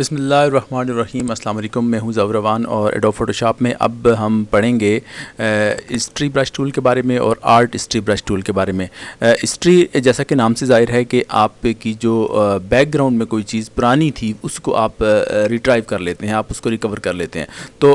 बिस्मिल्लाहिर्रहमानिर्रहीम। अस्सलाम वालेकुम। मैं हूं ज़फ़र रवान और एडोब फ़ोटोशॉप में अब हम पढ़ेंगे हिस्ट्री ब्रश टूल के बारे में और आर्ट हिस्ट्री ब्रश टूल के बारे में। हिस्ट्री जैसा कि नाम से ज़ाहिर है कि आपकी जो बैकग्राउंड में कोई चीज़ पुरानी थी उसको आप रिट्राइव कर लेते हैं, आप उसको रिकवर कर लेते हैं। तो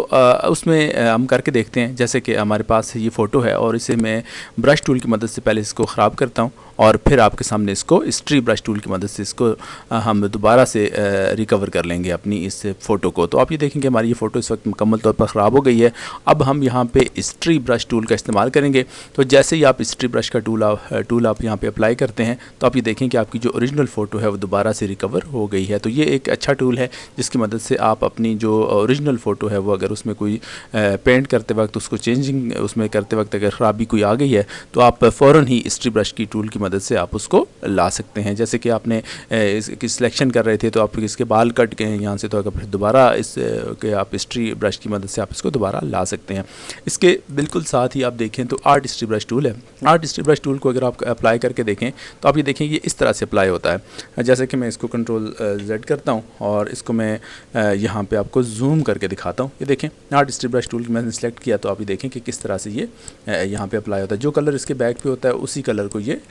उसमें हम करके देखते हैं। जैसे कि हमारे पास ये फ़ोटो है और इसे मैं ब्रश टूल की मदद से पहले इसको ख़राब करता हूँ और फिर आपके सामने इसको हिस्ट्री ब्रश टूल की मदद से इसको हम दोबारा से रिकवर कर लेंगे अपनी इस फ़ोटो को। तो आप ये देखेंगे हमारी ये फ़ोटो इस वक्त मुकम्मल तौर पर ख़राब हो गई है। अब हम यहाँ पे हिस्ट्री ब्रश टूल का इस्तेमाल करेंगे। तो जैसे ही आप हिस्ट्री ब्रश का टूल आप यहाँ पे अप्लाई करते हैं तो आप ये देखें कि आपकी जो ओरिजिनल फ़ोटो है वो दोबारा से रिकवर हो गई है। तो ये एक अच्छा टूल है जिसकी मदद से आप अपनी जो ओरिजिनल फ़ोटो है वो अगर उसमें कोई पेंट करते वक्त उसको चेंजिंग उसमें करते वक्त अगर ख़राबी कोई आ गई है तो आप फ़ौरन ही हिस्ट्री ब्रश की टूल की मदद से आप उसको ला सकते हैं। जैसे कि आपने इसकी सिलेक्शन कर रहे थे तो आप इसके बाल कट गए हैं यहाँ से, तो अगर फिर दोबारा इस के आप हिस्ट्री ब्रश की मदद से आप इसको दोबारा ला सकते हैं। इसके बिल्कुल साथ ही आप देखें तो आर्ट हिस्ट्री ब्रश टूल है। आर्ट हिस्ट्री ब्रश टूल को अगर आप अप्लाई करके देखें तो आप ये देखें ये इस तरह से अप्लाई होता है। जैसे कि मैं इसको कंट्रोल Z करता हूँ और इसको मैं यहाँ पे आपको जूम करके दिखाता हूँ। ये देखें आर्ट हिस्ट्री ब्रश टूल मैंने सेलेक्ट किया तो आप ये देखें कि किस तरह से ये यहाँ पे अप्लाई होता है। जो कलर इसके बैक पे होता है उसी कलर को ये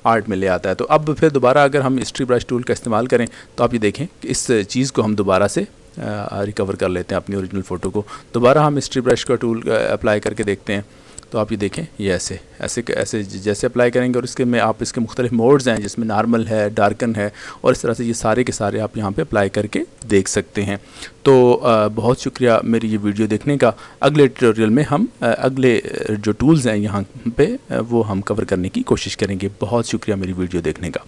आर्ट में ले आता है। तो अब फिर दोबारा अगर हम हिस्ट्री ब्रश टूल का इस्तेमाल करें तो आप ये देखें कि इस चीज़ को हम दोबारा से रिकवर कर लेते हैं, अपनी ओरिजिनल फ़ोटो को। दोबारा हम हिस्ट्री ब्रश का टूल अप्लाई करके देखते हैं तो आप ये देखें ये ऐसे ऐसे ऐसे जैसे अप्लाई करेंगे और इसके में आप इसके मुख्तलिफ मोड्स हैं जिसमें नॉर्मल है, डार्कन है और इस तरह से ये सारे के सारे आप यहाँ पे अप्लाई करके देख सकते हैं। तो बहुत शुक्रिया मेरी ये वीडियो देखने का। अगले ट्यूटोरियल में हम अगले जो टूल्स हैं यहाँ पे वो हम कवर करने की कोशिश करेंगे। बहुत शुक्रिया मेरी वीडियो देखने का।